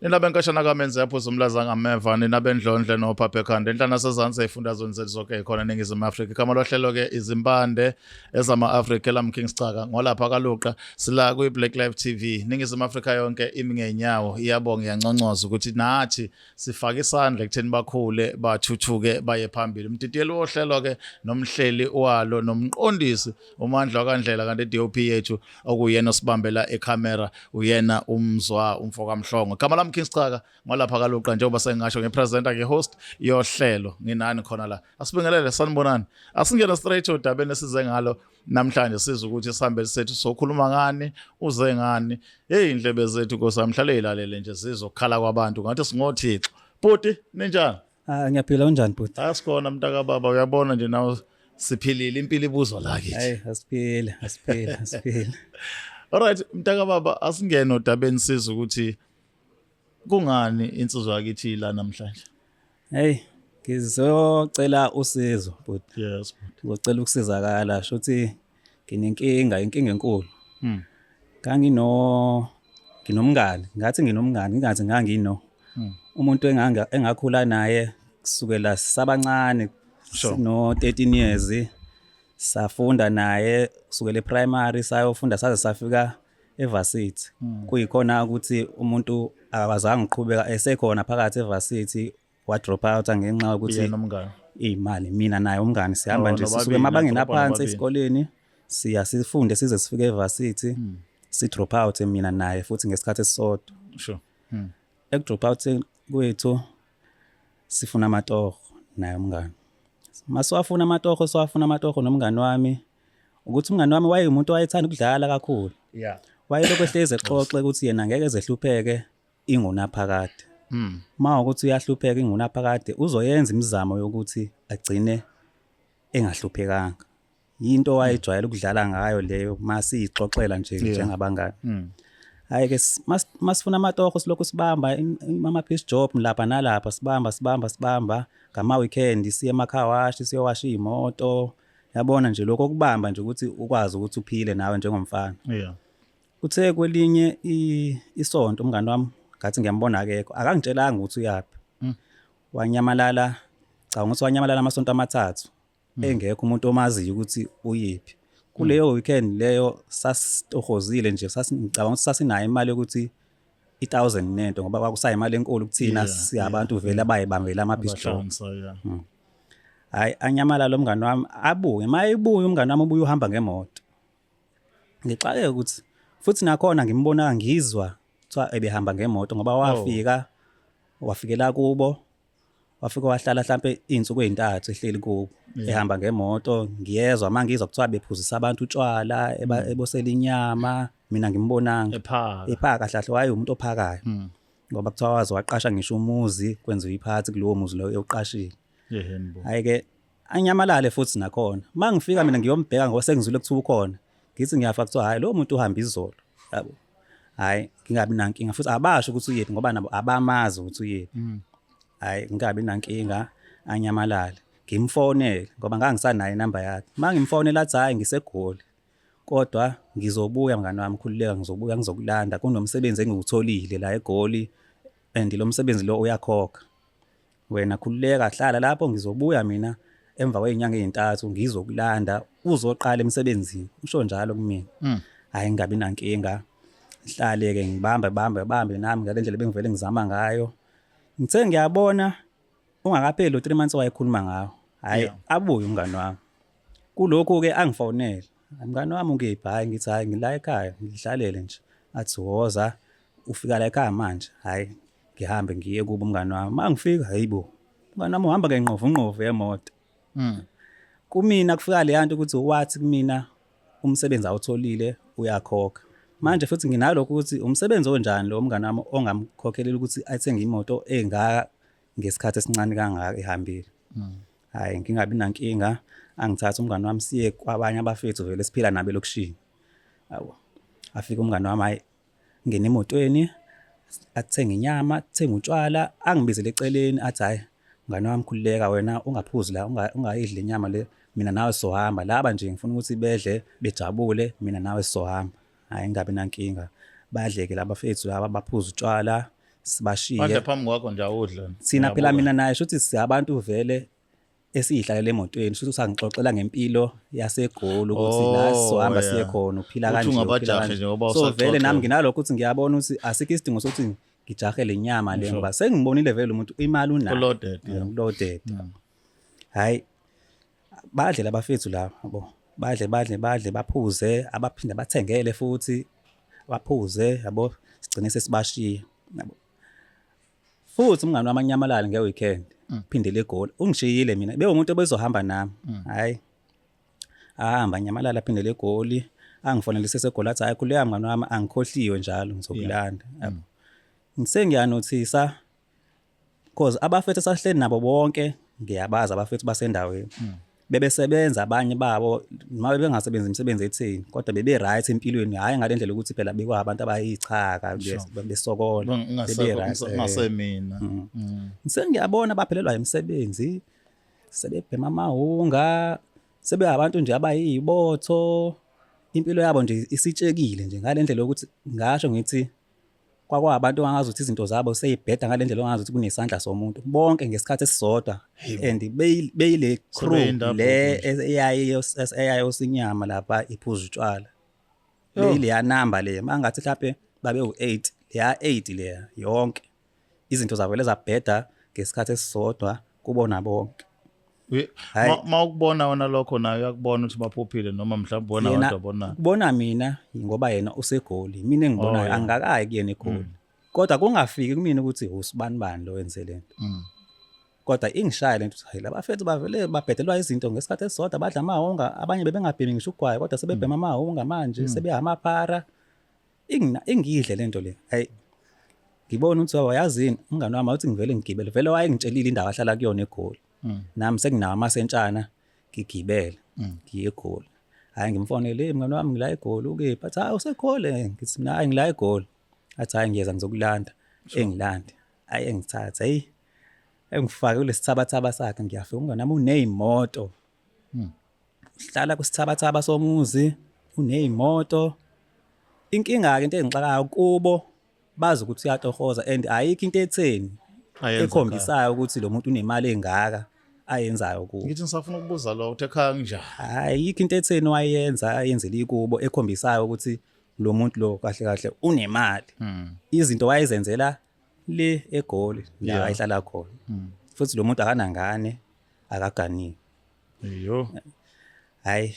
Nina benkashana kamenze yaphuza umlaza ngameva nina bendlondle nophaphe ekhanda enhlana sezansi ey'fundazweni zethu zonke ey'khona eNingizimu Afrika. Igama lohlelo-ke izimpande ezama-Afrika elamkings Caka ngolapha kaluqa sila kwi-Black Live TV. Ningizimu Afrika yonke imi ngey'nyawo iyabonga iyanconcoza ukuthi nathi sifake isandla ekutheni bakhule bathuthuke baye phambili. Umdidiyeli wohlelo-ke nomhleli walo nomqondisi uMandla kaNdlela kanti i-DOP yethu okuyena osibambela ekhamera uyena umfoka Mhlongo. Igama Kings Caka ngolapha kaluqa njengoba sengisho ngepresenter ngehost yohlelo nginani khona la asibingelele sanibonani asingena straight odabeni esize ngalo namhlanje sizwe ukuthi sihambe sethu sokhuluma ngani uze ngani indlebe zethu kosamhlale ilalele nje sizokhala kwabantu ngathi singothixo bhuti ninjani Ngiyaphila unjani bhuti? Asikhona mntaka baba uyabona nje nawe siphilile impilo ibuzwa la kithi asiphile Alright mntaka baba asingena odabeni sizwe ukuthi kungani insizwa yakithi la namhlanje? Ngizocela usizo bhuti. Yes bhuti. Ngicela ukusizakala shothi inkinga enkulu. Nginomngani, ngathi nginomngani, ngingathi ngangino. Umuntu engakhula naye kusukela sabancane, no 13 years, safunda naye kusukela eprimary sayofunda saze safika evarsity. Kuyikhona ukuthi umuntu akazange uqhubeka esekhona phakathi evarsity wa drop out ngenxa yokuthi imali mina naye umngani sihamba nje sisuke emabangeni aphansi esikoleni sifunde size sifike evarsity si drop out mina naye futhi ngesikhathi esisodwa. Sure. Drop out kwethu sifuna amatoho naye umngani. Maswafuna amatoho nomngani wami ukuthi umngani wami wayeyimuntu owayethanda ukudlala kakhulu. Yeah. Wayelokho ehleze exoxe ukuthi yena ngeke ezehlupheke ingunaphakade. Ukuthi uyahlupheka ingunaphakade uzoyenza imizamo yokuthi agcine engahluphekanga. Yinto wayejwayele ukudlala ngayo leyo masixoxela nje njengabangani. Hayi-ke masifuna amatoho silokhu sibamba ama piece job lapha nalapha sibamba ngama weekend siye emakhawashi siyowasha imoto. Yabona nje lokho kubamba nje ukuthi ukwazi ukuthi uphile nawe njengomfana. Yeah. Kuthe kwelinye isonto umngani wami ngathi ngiyambona akekho akangitshelanga ukuthi uyaphi. Wanyamalala amasonto amathathu engekho umuntu omaziyo ukuthi uyiphi. Kuleyo weekend leyo sasitohozile nje ngicabanga ukuthi sasinayo imali yokuthi 1000 nento ngoba kwakusayi imali enkulu kuthina siyabantu vele abayibambela amabhizi. Hayi anyamalala umngani wami abuye mayebuye umngani wami ubuye uhamba ngemoto. Ngixake ukuthi futhi nakhona ngimbona ngizwa kuthiwa ebehamba ngemoto ngoba wafikela kubo wafika wahlala mhlambe izinsuku ezintathu ehleli kubo ehamba ngemoto. Ngiyezwa mangizwa kuthiwa bephuzisa abantu utshwala ebosela inyama mina ngimbonanga ephaka hlahle waye umuntu ophakayo ngoba kuthiwa wazi waqasha ngisho umuzi kwenziwa iphathi kulowo muzi lo yoqashile. Hayi-ke anyamalale futhi nakhona mangifika mina ngiyombheka ngoba sengizwile kuthiwa ukhona ngithi ngiyafa kuthiwa hayi lo muntu uhamba izolo yabo. Hayi ngingabi nankinga futhi abasho ukuthi uyephi ngoba nabo abamazi ukuthi uyephi. Hayi ngingabi nankinga anyamalale ngimfonele ngoba ngangisanayo inamba yakhe. Mangimfonela athi hayi ngisegoli kodwa ngizobuya mngani wami khulileka ngizobuya ngizokulanda kunomsebenzi engiwutholile la eGoli and lo msebenzi lo uyakhokha. Wena khulileka hlala lapho ngizobuya mina emva kwezinyanga ezintathu ngizokulanda uzoqala emsebenzini. Usho njalo kumina. Hayi ngingabi nankinga hlale-ke ngibambe nami ngale ndlela bengivele ngizama ngayo. Ngithe ngiyabona ungakapheli lo 3 months wayekhuluma ngawo. Hayi abuye umngani wami. Kulokhu-ke angifonele. Mngani wami ungiphi? Hayi ngithi hayi ngila ekhaya ngihlalele nje. Athi woza ufika la ekhaya manje. Hayi ngihambe ngiye kubo umngani wami. Mangifika hayibo. Umngani wami uhamba ngenqovu yemoto. Kumina kufika le yanto ukuthi wathi kumina umsebenzi awutholile uyakhokha. Manje futhi nginalokho ukuthi umsebenzi onjani lo mngani wami ongamkhokhelela ukuthi athenge imoto engaka ngesikhathi esincane kangaka ehambile. Hayi ngingabi nankinga angithatha umngani wami siye kwabanye abafethu vele siphila nabo lokushini. Yabo. Afika umngani wami hayi ngene emotweni athenge inyama, athenge utshwala, angibizele eceleni athi hayi mngani wami khulileka wena ungaphuzi la ungayidli inyama le mina nawe sohamba laba nje ngifuna ukuthi bedle bejabule mina nawe sohamba. Hayi ngingabi nankinga badleke laba fethu laba baphuza utshwala sibashiye Badla phambi kwakho nje awudla. thina phela mina naye shuthi siyabantu vele esiyihlalele emotweni shuthi usangixoxela ngempilo yaseGoli ukuthi la sizohamba siye khona uphila kanje ungabajahe nje ngoba so vele nami nginalokho ukuthi ngiyabona ukuthi asikho isidingo sokuthi ngijahe lenyama le ngoba sengibonile vele umuntu imali unayo loaded hayi badle labafethu la yabo badle baphuze abaphinde bathengele futhi baphuze yabo sigcine sesibashiya yabo futhi umngani wamanyamalala ngeweekend phindele eGoli ungishiyile mina be umuntu obezohamba nami hayi ahamba nyamalala phindele eGoli angifonela seseGoli athi hayi kuleya mngani wami angikhohliwe njalo ngizokulanda yabo ngisengiyanothisa because abafethu sahleli nabo bonke ngiyabaza abafethu basendaweni bebesebenza abanye babo noma bengasebenzi imisebenzi ethini kodwa bebe right empilweni hayi ngalendlela ukuthi phela bekwa abantu abayichaka besokola bebe right ngasemina sengiyabona baphelelwa imisebenzi sebebhema amahunga sebe abantu nje abayibotho impilo yabo nje isitshekile nje ngalendlela ukuthi ngasho ngithi kwakwabantu angazuthi izinto zabo seyibheda ngalendlela ongazuthi kunesandla somuntu bonke ngesikhathi esisodwa and beyile crew le eyayo sinyama lapha iphuza utshwala beyile ya number le mangathi mhlawumbe babe u8 ya 8 le yonke izinto zabo lezabheda ngesikhathi esisodwa kubona bonke mawukubona wona lokho nayo yakubona ukuthi baphuphile noma mhlawumbe bona abantu abona kubona mina ngoba yena useGoli mina engibonayo angakayi kuyena eGoli kodwa kungafiki kumina ukuthi usibani lo wenze lento kodwa ingishaya lento hayi labafethu bavele babhedelwa izinto ngesikhathi esisodwa badla amahunga abanye bebengabhemi ngisho ugwayi kodwa sebebhema amahunga manje sebehama phara ingidle lento le hayi ngibona ukuthi wayazini umngani wami uthi ngivele ngigibele vele wayengitshelile indawo ahlala kuyona eGoli nami senginawo amasentshana ngigibele ngiye eGoli hayi ngimfonele mngani wami ngila eGoli ukephi athi hayi useGoli ngithi mina hayi ngila eGoli athi hayi ngiyeza ngizokulanda engilande hayi engithatha hey engifake kulesithabathaba sakhe ngiyafika umngani nami unezimoto uhlala kusithabathaba somuzi unezimoto inkinga ke into engixakayo kubo bazi ukuthi uyatohoza and ayikho into etheni ekhombisayo ukuthi lo muntu unemali engaka ayenzayo kubo ngithi ngisafuna ukubuza lo uthe khaya kanjani ayikho into etheni wayenza ayenzele ikubo ekhombisayo ukuthi lo muntu lo kahle kahle unemali izinto wayezenzela le eGoli la ayihlala khona futhi lo muntu akanangane akaganiwe eyo hayi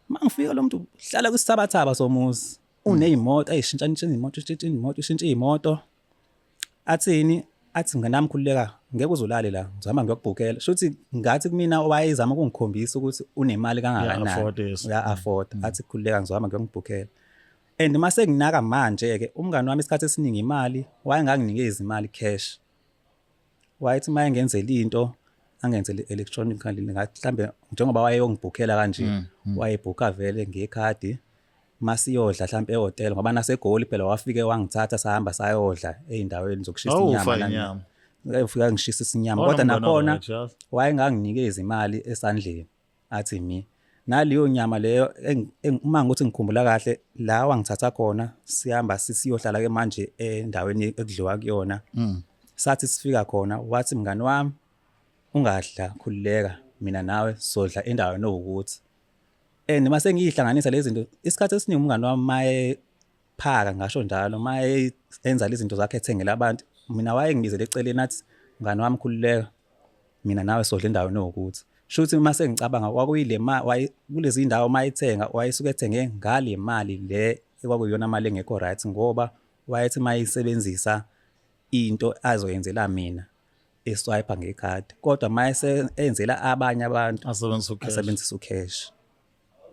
mangifika lo muntu hlala kusithabathaba somuzi unezimoto ayishintshanisa imoto athini athi nganami khululeka ngeke uzolale la ngizama ngiyokubhukela shothi ngathi kumina owayezama ukungikhombisa ukuthi unemali kangakanani uya afford athi khululeka ngizama ngiyokubhukela and mase nginaka manje ke umngani wami isikhathi esiningi imali wayenganginikeza imali cash wayethi maye ngenzela into angenzele electronically ngathi mhlambe njengoba wayeyongibhukela kanje wayebhuka vele ngekhadi masiyodla mhlambe ehotel ngoba naseGoli phela wafike wangithatha sahamba sayodla eindaweni zokushisa inyama ufika ngishisa isinyama kodwa nakhona wayenganginikeza imali esandleni athi mi naleyo nyama leyo uma ngokuthi ngikhumbula kahle la wangithatha khona sihamba sisiyohlala ke manje endaweni ekudliwa kuyona sathi sifika khona wathi mngani wami ungadla khulileka mina nawe sodla endaweni ukuthi mase ngiyihlanganisa lezi zinto isikhathi esiningi umngani wami maye phaka ngasho njalo maye enza lezi zinto zakhe ethengela abantu mina wayengibizele eceleni athi mngani wami khulileka mina nawe sodla endaweni ukuthi shuthi mase ngicabanga kwakuyile kulezi indawo mayithenga wayesuke ethenge ngale mali le ekwakuyona mali engekho right ngoba wayethi mayisebenzisa into azoyenzela mina eswipe ngekhadi kodwa mayese enzela abanye abantu asebenzisa ucash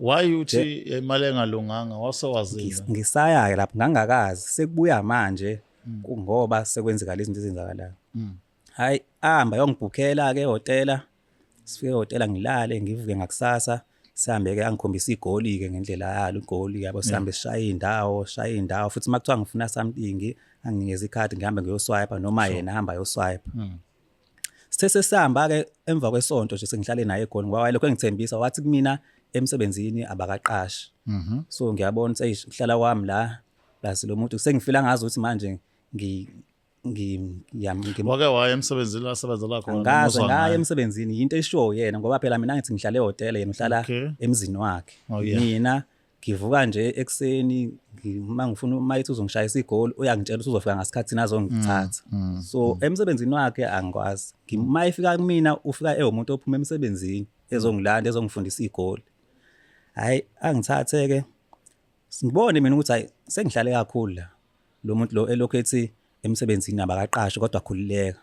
why uthi imali engalunganga wasewazile ngisaya lapho ngangakazi sekubuya manje ngoba sekwenzeka lezi zinto ezenzakalayo hayi ahamba yongibhukhela ke ehotela sifike ehotela ngilale ngivuke ngakusasa sihambe ke angikhombisa iGoli ke ngendlela yalo iGoli yabo sihambe shaya indawo futhi makuthiwa ngifuna something anginikeza ikhadi ngihambe ngiyoswipe noma yena ahamba yoswipe sesihamba ke emva kwesonto nje sengihlale naye eGoli ngoba wayelokho engithembisa wathi kumina emsebenzini abakaqashi so ngiyabona ukuthi uhlala kwami la plus lo muntu sengifila ngazi ukuthi manje wake waya emsebenzini asebenzela khona ngaze ngaya emsebenzini into eshoyo yena ngoba phela mina ngithi ngihlale ehotel yena uhlala emzini wakhe mina ngivuka nje ekseni mangifuna mayithi uzongishayisa igoli uyangitshela ukuthi uzofika ngasikhathi azongithatha so emsebenzini wakhe angikwazi mayifika kumina ufika umuntu ophuma emsebenzini ezongilanda ezongifundisa igoli hayi angithathe ke ngibone mina ukuthi hayi sengihlale kakhulu la lo muntu lo elokhu ethi emsebenzini abakaqashwe kodwa akhulileka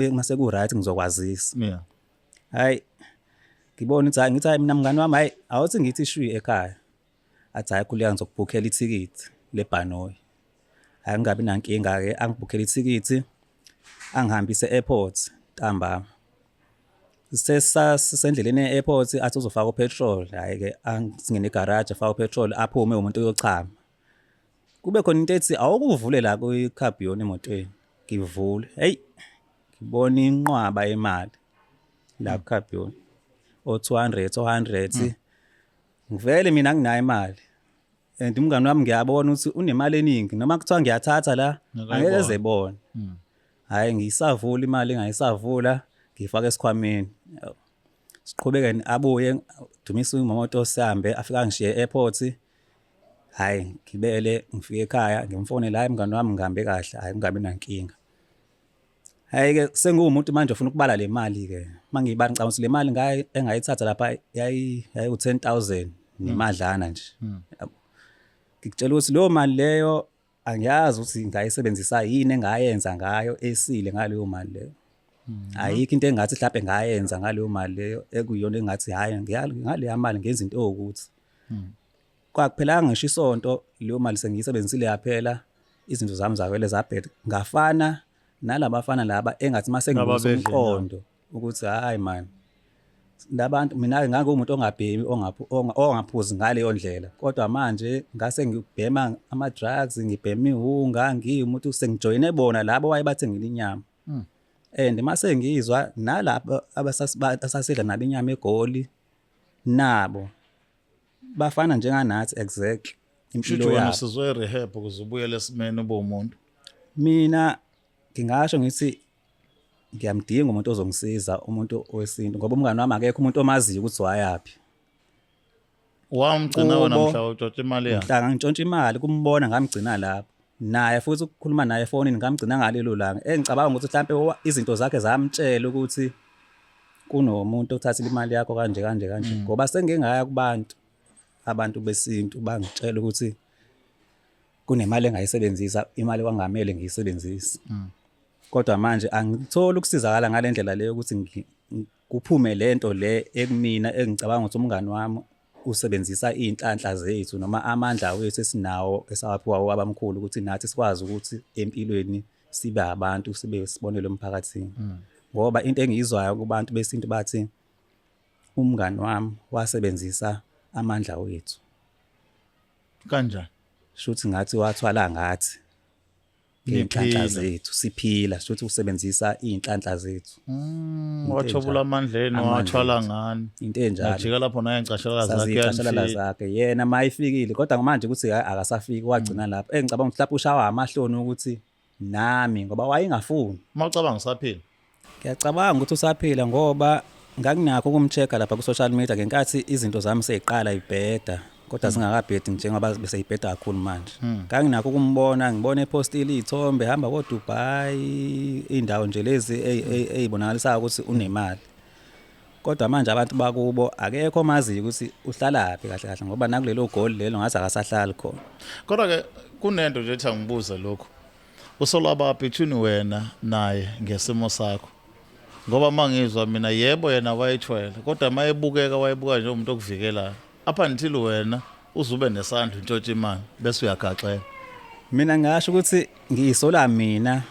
mase ku right ngizokwazisa hayi ngibona ukuthi ngithi hayi mina mngani wami hayi awuthi ngithi shwi ekhaya athi hayi khuleka ngizokubhukhela ithikithi leBhanoi hayi ngingabi nankinga ke angibhukhela ithikithi angihambise e-airport ntambama sesendleleni e-airport athi uzofaka upetrol hayi ke singene egarage afaka upetrol aphume umuntu oyochama kube khona into ethi awukuvule la kwi-cabbion emotweni ngivule hey ngibona inqwaba imali la ku-cabbion o200 ngivele mina nginayo imali and umngani wami ngiyabona ukuthi unemali eningi noma kuthiwa ngiyathatha la angeke ezebona hayi ngiyisavula imali engayisavula ngifaka esikhwameni siqhubeke abuye dumisa imoto sihambe afika ngishiye e-airport hayi ngibele ngifike ekhaya ngimfonela hayi mngani wami ngihambe kahle hayi ngingabi nankinga hayi ke sengumuntu manje ufuna ukubala le mali ke mangiyibani ngicabanga ukuthi le mali engayithatha lapha yayi u10000 nemadlana nje ngikutshela ukuthi leyo mali leyo angiyazi ukuthi ngayisebenzisa yini engayenza ngayo esile ngaleyo mali leyo ayikho into engathi mhlawumbe ngayenza ngaleyo mali leyo ekuyona engathi hayi ngale mali ngenza into ukuthi kwakuphelanga ngisho isonto leyo mali sengiyisebenzisile yaphela izinto zami zavele zabheda ngafana nalabafana laba engathi mase ngibuza umqondo ukuthi hayi man labantu mina ngangumuntu ongabhemi ongaphuzi ngaleyo ndlela kodwa manje ngase ngibhema ama drugs ngibhema ihunga ngiyimuntu sengijoyine bona labo wayebathengile inyama and mase ngizwa nalabo abasasidla nabo inyama egoli nabo bafana njenganathi exactly impilo yabo sizwe rehab ukuze ubuyele esimeni bomuntu mina ngingasho ngithi ngiyamdinga umuntu ozongisiza umuntu owesintu ngoba umngani wami akekho umuntu omaziyo ukuthi wayapi wamgcina wena mhla utshontsha imali yakhe mhla ngitshontsha imali kumbona ngamgcina lapho naye futhi ukukhuluma naye efonini ngamgcina ngalelo langa engicabanga ukuthi mhlambe izinto zakhe zamtshela ukuthi kunomuntu othathile imali yakho kanje ngoba sengengaya kubantu abantu besintu bangitshela ukuthi kunemali engayisebenzisa imali kwangamele ngiyisebenzise kodwa manje angithola ukusizakala ngalendlela leyo ukuthi kuphume lento le ekumina engicabanga ukuthi umngani wami usebenzisa izinhlanhla zethu noma amandla wethu esinawo esawaphiwa abamkhulu ukuthi nathi sikwazi ukuthi empilweni sibe abantu sibe sibonele emphakathini ngoba into engiyizwayo kubantu besintu bathi umngani wami wasebenzisa amandla wethu kanjani shuthi ngathi wathwala ngathi inhlanhla zethu siphila shuthi usebenzisa izinhlanhla zethu wathobula amandleni wathwala ngani into enjalo ajika lapho naye ngicashala zakhe yena mayifikile kodwa manje ukuthi akasafiki wagcina lapho engicabanga ukuthi lapho ushawa amahloni ukuthi nami ngoba wayengafuni mawucabanga usaphila ngiyacabanga ukuthi usaphila ngoba ngakunakho ukumcheka lapha ku social media ngenkathi izinto zami seyiqala ibheda kodwa singakabhedi njengoba bese ibheda kakhulu manje nganginakho ukumbona ngibona epostile izithombe hamba ko Dubai indawo nje lezi ezibonakalisayo ukuthi unemali kodwa manje abantu bakubo akekho maziyo ukuthi uhlalaphi kahle kahle ngoba nakulelo goal lelo ngathi akasahlali khona kodwa ke kunento nje ethi angibuze lokho usolaba between wena naye ngesimo sakho ngoba mangizwa mina yebo yena wayithwele kodwa mayebuka nje umuntu okuvikelayo up until wena uzube nesandla intshontsha imali bese uyagaxela mina ngasho ukuthi ngiyisola mina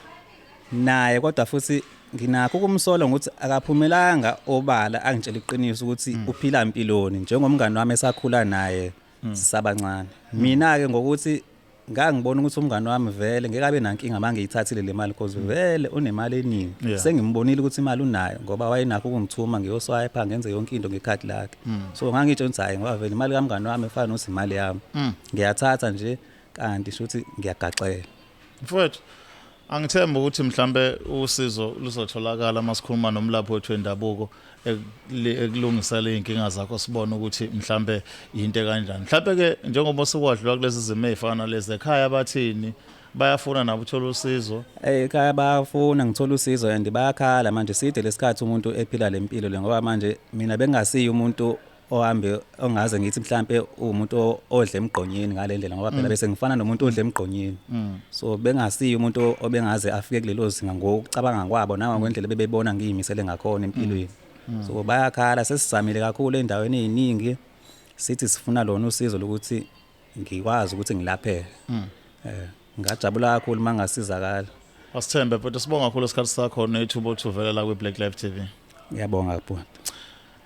naye kodwa futhi nginakho ukumsola ukuthi akaphumelanga obala angitshela iqiniso ukuthi uphila impiloni njengomngani wami esakhula naye sabancane mina ke ngokuthi ngangibona ukuthi umngani wami vele ngeke abe nankinga mangiyithathile le mali because vele unemali eningi sengimbonile ukuthi imali unayo ngoba wayenakho ukungithuma ngiyoswipe ngenze yonke into ngekhadi lakhe so ngangitsho ukuthi hayi ngoba vele imali kamngani wami efana nothi imali yami ngiyathatha nje kanti futhi ngiyagaxela Mfowethu, angithemba ukuthi mhlambe usizo luzotholakala masikhuluma nomlaphi wethu wendabuko ekulungisela inkinga zakho sibone ukuthi mhlambe into kanjani. Mhlambe ke njengoba sikwadlula kulezi zimo ezifana lezi ekhaya bathini bayafuna nabo uthola usizo. Ekhaya bayafuna ngithola usizo and bayakhala manje side lesikhathi umuntu ephila lempilo le ngoba manje mina bengasiyo umuntu ohambe ongaze ngithi mhlambe umuntu odle emgqonyeni ngale ndlela ngoba phela bese ngifana nomuntu odle emgqonyeni. So bengasiyo umuntu obengaze afike kulelo zinga ngokucabanga kwabo nangokwendlela bebebona ngiyimisele ngakhona empilweni. So bayakhala sesizamile kakhulu endaweni eziningi sithi sifuna lona usizo lokuthi ngikwazi ukuthi ngilapheke. Ngajabula kakhulu mangasizakala. Asithembe but sibonga kakhulu isikhathi sakho nethubo uthuvela la kwi Black Life TV. Ngiyabonga kakhulu.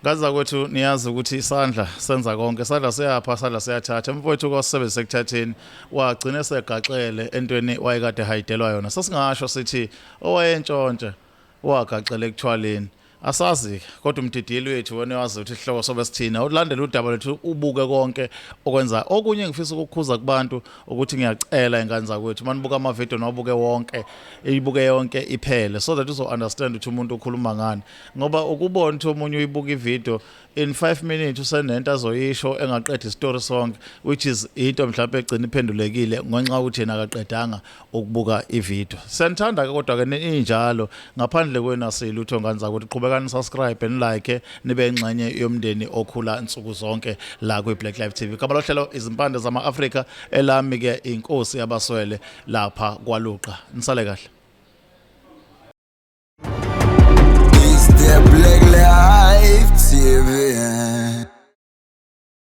Ngaza kwethu niyazi ukuthi isandla senza konke, isandla siyapha, isandla siyathatha. Mfowethu kwasebenzisa ekuthatheni wagcina segaxele entweni wayekade hayidelwa yona. Sasingasho sithi owayentshontshe wagaxele ekuthwaleni. Asazi kodwa umdidiyeli wethu wena wazi ukuthi ihloko sobe sithina ulandela udaba lethu ubuke konke okwenza okunye ngifisa ukukhuza kubantu ukuthi ngiyacela ingane zakwethu manibuka ama video nobuke wonke ibuke yonke iphele so that uzo understand ukuthi umuntu ukhuluma ngani ngoba ukubona ukuthi umunye uyibuka ivideo in 5 minutes usenento azoyisho engaqedwa istory song which is into mhlawumbe egcina iphendulekile ngonxa ukuthi yena akaqedanga ukubuka ivideo. Senthanda kodwa ke injalo ngaphandle kwena silutho ngane zakwethu qhubekani subscribe and like nibe ingxenye yomndeni okhula insuku zonke la kwi Black Life TV. Kama lohlelo izimpande zama Africa elami ke inkosi yabaswele lapha kwaLuqa. Nisale kahle. Is the Black Life TV.